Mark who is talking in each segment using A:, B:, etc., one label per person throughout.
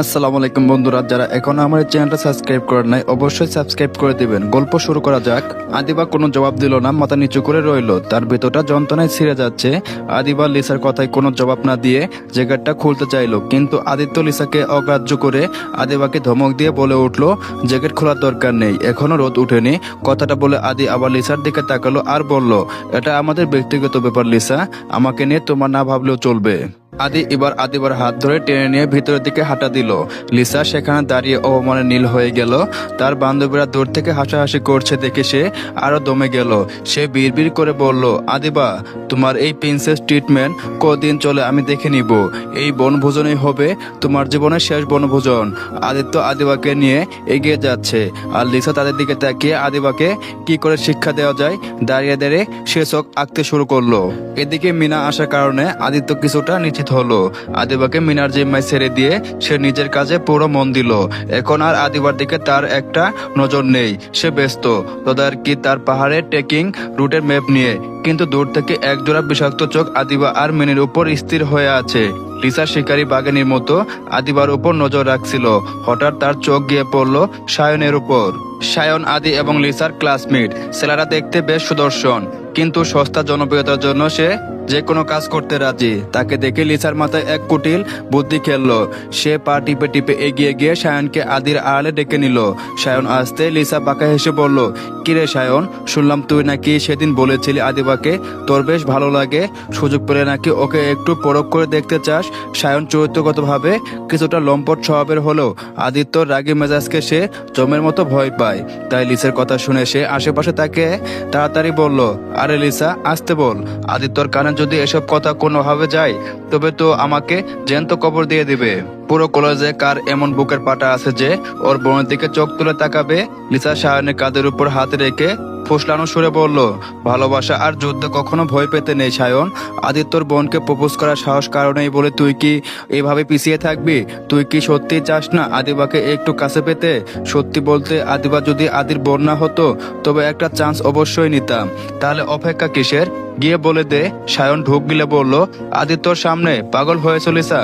A: আসসালামু আলাইকুম বন্ধুরা, যারা এখনো আমার চ্যানেলটা সাবস্ক্রাইব করেন নাই অবশ্যই সাবস্ক্রাইব করে দিবেন। গল্প শুরু করা যাক। আদিবা কোনো জবাব দিল না, মাথা নিচু করে রইল। তার ভেতরটা যন্ত্রণায় ছিঁড়ে যাচ্ছে। আদিবা লিসার কথায় কোনো জবাব না দিয়ে জ্যাকেটটা খুলতে চাইলো, কিন্তু আদিত্য লিসাকে অগ্রাহ্য করে আদিবাকে ধমক দিয়ে বলে উঠলো, জ্যাকেট খোলার দরকার নেই, এখনো রোদ উঠেনি। কথাটা বলে আদি আবার লিসার দিকে তাকালো আর বলল, এটা আমাদের ব্যক্তিগত ব্যাপার লিসা, আমাকে নিয়ে তোমার না ভাবলেও চলবে। আদি এবার আদিবার হাত ধরে টেনে নিয়ে ভিতরের দিকে হাঁটা দিল। লিসা সেখানে দাঁড়িয়ে অপমানে নীল হয়ে গেল। তার বান্ধবীরা দূর থেকে হাসাহাসি করছে দেখে সে আরো দমে গেল। সে বিড়বিড় করে বলল, আদিবা, তোমার এই প্রিন্সেস ট্রিটমেন্ট কদিন চলে আমি দেখে নিব। এই বনভোজনই হবে তোমার জীবনের শেষ বনভোজন। আদিত্য আদিবাকে নিয়ে এগিয়ে যাচ্ছে, আর লিসা তাদের দিকে তাকিয়ে আদিবাকে কি করে শিক্ষা দেওয়া যায় দাঁড়িয়ে দাঁড়িয়ে সে চোখ আঁকতে শুরু করলো। এদিকে মিনা আসার কারণে আদিত্য কিছুটা নিশ্চিত হলো। আদিবাকে মিনার জিম্মায় ছেড়ে দিয়ে সে নিজের কাজে পুরো মন দিল। এখন আর আদিবার দিকে তার একটা নজর নেই। সে ব্যস্ত তদারকি তার পাহাড়ের ট্রেকিং রুটের ম্যাপ নিয়ে, কিন্তু দূর থেকে একজোড়া বিষাক্ত চোখ আদিবা আর মিনের উপর স্থির হয়ে আছে। লিসা শিকারী বাঘিনীর মতো আদিবার উপর নজর রাখছিল। হঠাৎ তার চোখ গিয়ে পড়ল সায়নের উপর। সায়ন আদি এবং লিসার ক্লাসমেট। ছেলেরা দেখতে বেশ সুদর্শন, কিন্তু সস্তা জনপ্রিয়তার জন্য সে যে কোনো কাজ করতে রাজি। তাকে দেখে লিসার মাথায় এক কুটিল বুদ্ধি খেললো। সে পা টিপে টিপে এগিয়ে গিয়ে সায়নকে আদির আড়ালে ডেকে নিল। সায়ন আসতে লিসা বাঁকা হেসে বলল, কিরে সায়ন, শুনলাম তুই নাকি সেদিন বলেছিলি আদিবাকে তোর বেশ ভালো লাগে, সুযোগ পেলে নাকি ওকে একটু পরখ করে দেখতে চাস। সায়ন চরিত্রগতভাবে কিছুটা লম্পট স্বভাবের হলেও আদিত্যর রাগী মেজাজকে সে জমের মতো ভয় পায়। তাই লিসার কথা শুনে সে আশেপাশে তাকে তাড়াতাড়ি বলল, আরে লিসা, আসতে বল। আদিত্যর কানে যদি এসব কথা কোনোভাবে যায় তবে তো আমাকে জ্যান্ত কবর দিয়ে দিবে। পুরো কলেজে কার এমন বুকের পাটা আছে যে ওর বোনের দিকে চোখ তুলে তাকাবে? লিসা সায়নের কাঁধের উপর হাত রেখে ফুসলানো সুরে বলল, ভালোবাসা আর যুদ্ধে কখনো ভয় পেতে নেই সায়ন। আদিত্যর বোনকে প্রপোজ করার সাহস কারণেই বলে তুই কি এভাবে পিছিয়ে থাকবি? তুই কি সত্যি চাস না আদিবাকে একটু কাছে পেতে? সত্যি বলতে আদিবা যদি আদির বোন না হতো তবে একটা চান্স অবশ্যই নিতাম। তাহলে অপেক্ষা কিসের? গিয়ে বলে দে। সায়ন ঢুক গিলে বলল, আদিত্যর সামনে পাগল হয়েছে লিসা?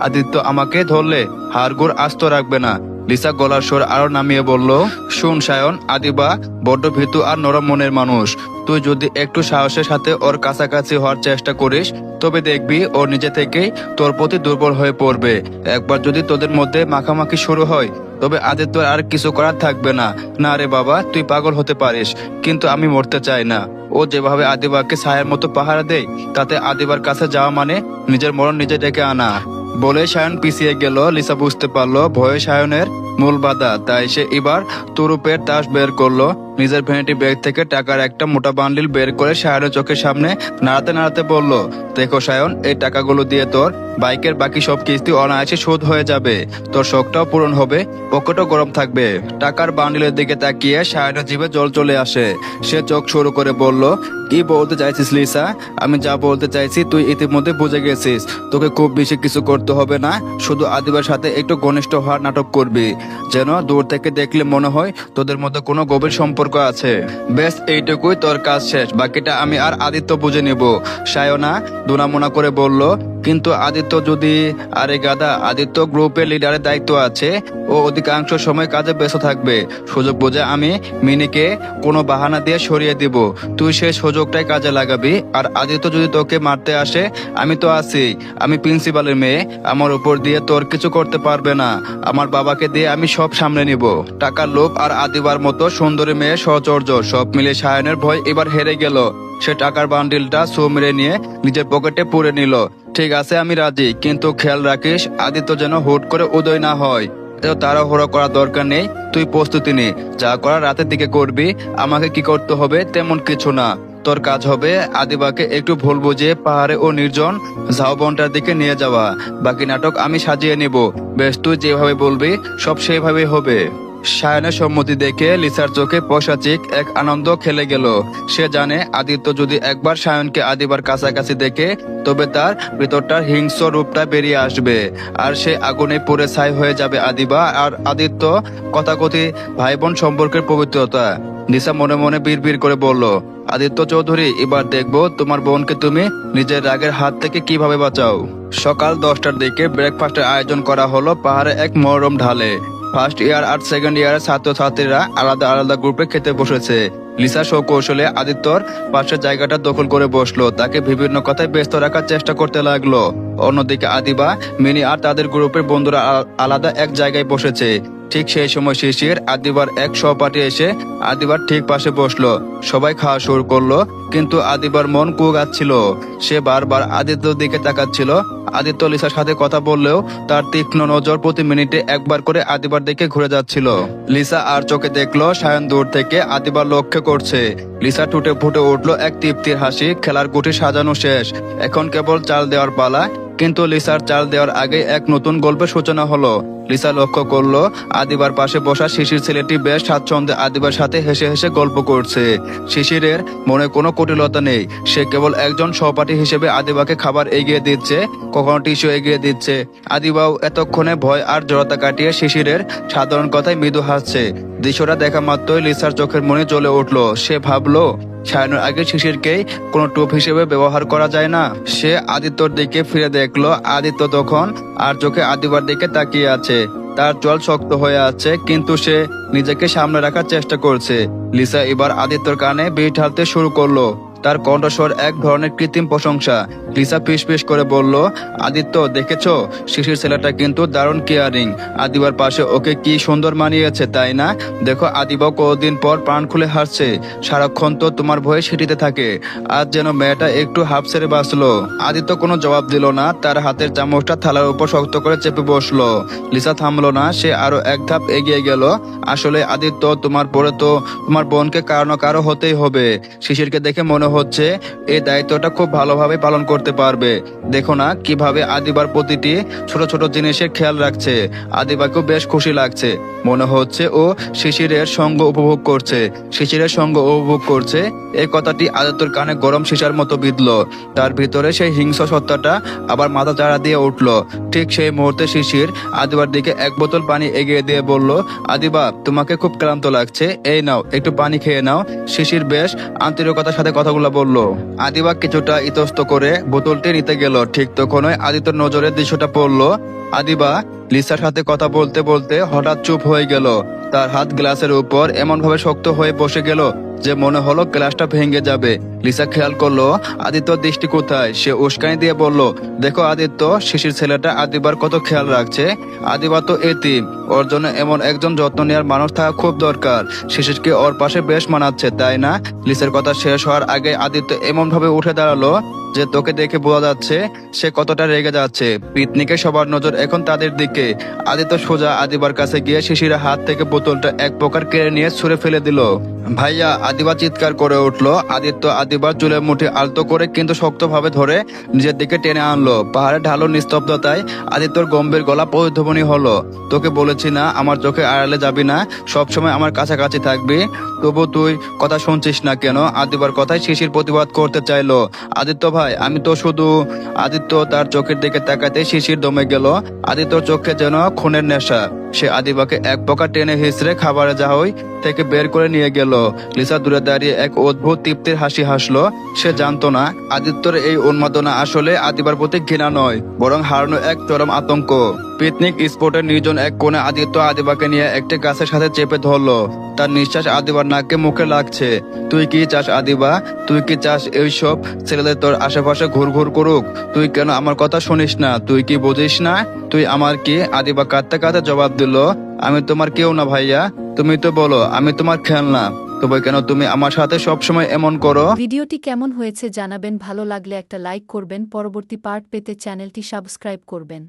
A: আদিত্য আমাকে ধরলে হাড়গোড় আস্ত রাখবে না। লিসা গলার স্বর আরো নামিয়ে বলল, শুন সায়ন, আদিবা বড্ড ভীতু আর নরম মনের মানুষ। তুই যদি একটু সাহসের সাথে ওর কাছাকাছি হওয়ার চেষ্টা করিস তবে দেখবি ও নিজে থেকেই তোর প্রতি দুর্বল হয়ে পড়বে। একবার যদি তোদের মধ্যে মাখামাখি শুরু হয় তবে আদিত্য আর কিছু করার থাকবে না। না রে বাবা, তুই পাগল হতে পারিস, কিন্তু আমি মরতে চাই না। ও যেভাবে আদিবাকে ছায়ার মতো পাহারা দেয় তাতে আদিবার কাছে যাওয়া মানে নিজের মরণ নিজে ডেকে আনা। বলে সায়ন পিছিয়ে গেল। লিসা বুঝতে পারলো ভয়ে সায়নের মূল বাধা, তাই সে এবার তুরুপের তাস বের করলো। নিজের ভ্যানিটি ব্যাগ থেকে টাকার একটা মোটা বান্ডিল বের করে সায়নের চোখের সামনে নাড়াতে নাড়াতে বলল, দেখো সায়ন, এই টাকাগুলো দিয়ে তোর বাইকের বাকি সব কিস্তি অনায়াসে শোধ হয়ে যাবে, তোর শখটাও পূরণ হবে, পকেটও গরম থাকবে। টাকার বান্ডিলের দিকে তাকিয়ে সায়নের জিভে জল চলে আসে। সে চোখ শুরু করে বলল, কি বলতে চাইছিস লিসা? আমি যা বলতে চাইছি তুই ইতিমধ্যে বুঝে গেছিস। তোকে খুব বেশি কিছু করতে হবে না, শুধু আদিবার সাথে একটু ঘনিষ্ঠ হওয়ার নাটক করবি, যেন দূর থেকে দেখলে মনে হয় তোদের মধ্যে কোনো গভীর সম্পর্ক আছে। বেশ, এইটুকুই তোর কাজ শেষ, বাকিটা আমি আর আদিত্য বুঝে নেব। সায়না দুনামোনা করে বলল, কিন্তু আদিত্য যদি? আরে গাদা, আদিত্য গ্রুপের লিডারের দায়িত্ব আছে, ও অধিকাংশ সময় কাজে ব্যস্ত থাকবে। সুযোগ বুঝে আমি মিনিকে কোনো বাহানা দিয়ে সরিয়ে দিব, তুই সেই সুযোগটাই কাজে লাগাবি। আর আদিত্য যদি তোকে মারতে আসে, আমি তো আছি, আমি প্রিন্সিপালের মেয়ে, আমার উপর দিয়ে তোর কিছু করতে পারবে না। আমার বাবাকে দিয়ে আমি সব সামলে নিব। টাকার লোভ আর আদিবার মতো সুন্দরী মেয়ে সহচর্য সব মিলে সায়নের ভয় এবার হেরে গেল। সে টাকার বান্ডিলটা সু মেরে নিয়ে নিজের পকেটে পুরে নিল। ঠিক আছে, আমি রাজি, কিন্তু খেয়াল রাখিস আদিত্য যেন হুট করে উদয় না হয়। তাড়াহুড়ো করার দরকার নেই, তুই প্রস্তুতি নে, যা করার রাতের দিকে করবি। আমাকে কি করতে হবে তেমন কিছু না, তোর কাজ হবে আদিবাকে একটু ভুল বুঝিয়ে পাহাড়ে ও নির্জন ঝাউবনটার দিকে নিয়ে যাওয়া। বাকি নাটক আমি সাজিয়ে নিব। বেশ, তুই যেভাবে বলবি সব সেভাবেই হবে। সায়নের সম্মতি দেখে লিসার চোখে পৈশাচিক এক আনন্দ খেলে গেল। সে জানে আদিত্য যদি একবার সায়নকে আদিবার কাছাকাছি দেখে তবে তার ভিতরটার হিংস্র রূপটা বেরিয়ে আসবে, আর সে আগুনে পুড়ে ছাই হয়ে যাবে আদিবা আর আদিত্য। কথাকথি ভাই বোন সম্পর্কের পবিত্রতা লিসা মনে মনে বিড়বিড় করে বলল, আদিত্য চৌধুরী, এবার দেখবো তোমার বোনকে তুমি নিজের রাগের হাত থেকে কিভাবে বাঁচাও। সকাল 10টার দিকে ব্রেকফাস্টের আয়োজন করা হলো পাহাড়ে এক মনোরম ঢালে। ফার্স্ট ইয়ার আর সেকেন্ড ইয়ারের ছাত্রছাত্রীরা আলাদা আলাদা গ্রুপে খেতে বসেছে। লিসা সৌকৌশলে আদিত্যর পাশের জায়গাটা দখল করে বসলো, তাকে বিভিন্ন কথায় ব্যস্ত রাখার চেষ্টা করতে লাগলো। অন্যদিকে আদিবা, মিনি আর তাদের গ্রুপের বন্ধুরা আলাদা এক জায়গায় বসেছে। ঠিক সেই সময় শিশির, আদিবার এক সহপাঠী এসে আদিবার ঠিক পাশে বসলো। সবাই খাওয়া শুরু করলো, কিন্তু আদিবার মন কুগাচ্ছিল। সে বারবার আদিত্যর দিকে তাকাচ্ছিল। আদিত্য লিসার সাথে কথা বললেও তার তীক্ষ্ণ নজর প্রতি মিনিটে একবার করে আদিবার দিকে ঘুরে যাচ্ছিল। লিসা আর চোখে দেখলো সায়ন দূর থেকে আদিবার লক্ষ্য করছে। লিসা টুটে ফুটে উঠলো এক তৃপ্তির হাসি। খেলার গুটি সাজানো শেষ, এখন কেবল চাল দেওয়ার পালা। কিন্তু লিসার চাল দেওয়ার আগে এক নতুন গল্পের সূচনা হলো। লিসা লক্ষ্য করলো আদিবার পাশে বসা শিশির ছেলেটি বেশ স্বাচ্ছন্দ্যে আদিবার সাথে হেসে হেসে গল্প করছে। শিশিরের মনে কোনো কুটিলতা নেই, সে কেবল একজন সহপাঠী হিসেবে আদিবাকে খাবার এগিয়ে দিচ্ছে, কখনো টিস্যু এগিয়ে দিচ্ছে। আদিবাও এতক্ষণে ভয় আর জড়তা কাটিয়ে শিশিরের সাধারণ কথায় মৃদু হাসছে। দৃশ্যটা দেখা মাত্রই লিসার চোখের মনে জ্বলে উঠলো। সে ভাবলো, সায়নের আগে শিশিরকেই কোনো টোপ হিসেবে ব্যবহার করা যায় না। সে আদিত্যর দিকে ফিরে দেখলো আদিত্য তখন আর চোখে আদিবার দিকে তাকিয়ে আছে। তার চোয়াল শক্ত হয়ে আছে, কিন্তু সে নিজেকে সামনে রাখার চেষ্টা করছে। লিসা এবার আদিত্যর কানে বিষ ঢালতে শুরু করলো। তার কণ্ঠস্বর এক ধরনের কৃত্রিম প্রশংসা। লিসা ফিস করে বলল, আদিত্য দেখেছো, শিশির ছেলেটা কিন্তু দারুণ কেয়ারিং। আদিবার পাশে ওকে কি সুন্দর মানিয়েছে, তাই না? দেখো আদিবাও কতদিন পর প্রাণ খুলে হাসছে। সারাক্ষণ তো তোমার ভয়ে সিটিতে থাকে, আজ যেন মেয়েটা একটু হাফ ছেড়ে বাঁচলো। আদিত্য কোনো জবাব দিল না, তার হাতের চামচটা থালার উপর শক্ত করে চেপে বসলো। লিসা থামলো না, সে আরো এক ধাপ এগিয়ে গেল। আসলে আদিত্য, তোমার পরে তো তোমার বোনকে কারো না কারো হতেই হবে। শিশিরকে দেখে মনে হচ্ছে এই দায়িত্বটা খুব ভালোভাবে পালন করতে পারবে। দেখো না কিভাবে আদিবার প্রতিটি ছোট ছোট জিনিসের খেয়াল রাখছে। আদিবাকেও বেশ খুশি লাগছে, মনে হচ্ছে ও শিশিরের সঙ্গ উপভোগ করছে। এই কথাটি আদিত্যর কানে গরম সীসার মতো বিঁধল। তার ভিতরে সেই হিংস্র সত্তাটা আবার মাথা চাড়া দিয়ে উঠল। ঠিক সেই মুহূর্তে শিশির আদিবার দিকে এক বোতল পানি এগিয়ে দিয়ে বলল, আদিবা, তোমাকে খুব ক্লান্ত লাগছে, এই নাও একটু পানি খেয়ে নাও। শিশির বেশ আন্তরিকতার সাথে কথাগুলো বলল। আদিবা কিছুটা ইতস্ত করে বোতলটি নিতে গেল। ঠিক তখনই আদিত্যর নজরে দৃশ্যটা পড়লো। আদিবা লিসার সাথে কথা বলতে বলতে হঠাৎ চুপ হয়ে গেল। তার হাত গ্লাসের উপর এমন ভাবে শক্ত হয়ে বসে গেল যে মনে হলো গ্লাসটা ভেঙে যাবে। লিসা খেয়াল করলো আদিত্যর দৃষ্টি কোথায়। সে উস্কানি দিয়ে বলল, দেখো আদিত্য, শিশির ছেলেটা আদিবার কত খেয়াল রাখছে। আদিবা তো এতিম, ওর জন্য এমন একজন যত্ন নেওয়ার মানুষ থাকা খুব দরকার। শিশিরকে ওর পাশে বেশ মানাচ্ছে, তাই না? লিসার কথা শেষ হওয়ার আগে আদিত্য এমন ভাবে উঠে দাঁড়ালো যে তোকে দেখে বোঝা যাচ্ছে সে কতটা রেগে যাচ্ছে। পিতনিকে সবার নজর এখন তাদের দিকে। আদিত্য সোজা আদিবার কাছে গিয়ে শিশিরের হাত থেকে বোতলটা এক প্রকার কেড়ে নিয়ে ছুঁড়ে ফেলে দিল। ভাইয়া, আদিবা চিৎকার করে উঠলো। আদিত্য আদিবার চুলের মুঠি আলতো করে কিন্তু শক্তভাবে ধরে নিজের দিকে টেনে আনলো। পাহাড়ে ঢালো নিস্তব্ধতায় আদিত্যর গম্ভীর গলা প্রতিধ্বনি হলো, তোকে বলেছি না আমার চোখে আড়ালে যাবি না, সবসময় আমার কাছাকাছি থাকবি, তবু তুই কথা শুনছিস না কেন? আদিবার কথায় শিশির প্রতিবাদ করতে চাইলো। আদিত্য ভাই, আমি তো শুধু। আদিত্য তার চোখের দিকে তাকাতে শিশির দমে গেল। আদিত্যর চোখে যেন খুনের নেশা। সে আদিবাকে এক প্রকার টেনে হিসড়ে খাবারের জাহাই থেকে বের করে নিয়ে গেল। লিসা দূরে দাঁড়িয়ে এক অদ্ভুত তৃপ্তির হাসি হাসলো। সে জানতো না আদিত্যর এই উন্মাদনা আসলে আদিবার প্রতি ঘৃণা নয়, বরং হারানো এক চরম আতঙ্ক। পিকনিক স্পটের নির্জন এক কোণে আদিত্য আদিবাকে নিয়ে একটি গাছের সাথে চেপে ধরলো। তার নিঃশ্বাস আদিবার নাকে মুখে লাগছে। তুই কি চাস আদিবা? তুই কি চাস এইসব ছেলেদের তোর আশেপাশে ঘুরঘুর করুক? তুই কেন আমার কথা শুনিস না? তুই কি বুঝিস না? তুই আমার কি? আদিবা কাঁদতে কাঁদতে জবাব দিল, আমি তোমার কেউ না ভাইয়া। তুমি তো বলো আমি তোমার খেলনা, তবে কেন তুমি আমার সাথে সবসময় এমন করো?
B: ভিডিওটি কেমন হয়েছে জানাবেন, ভালো লাগলে একটা লাইক করবেন, পরবর্তী পার্ট পেতে চ্যানেলটি সাবস্ক্রাইব করবেন।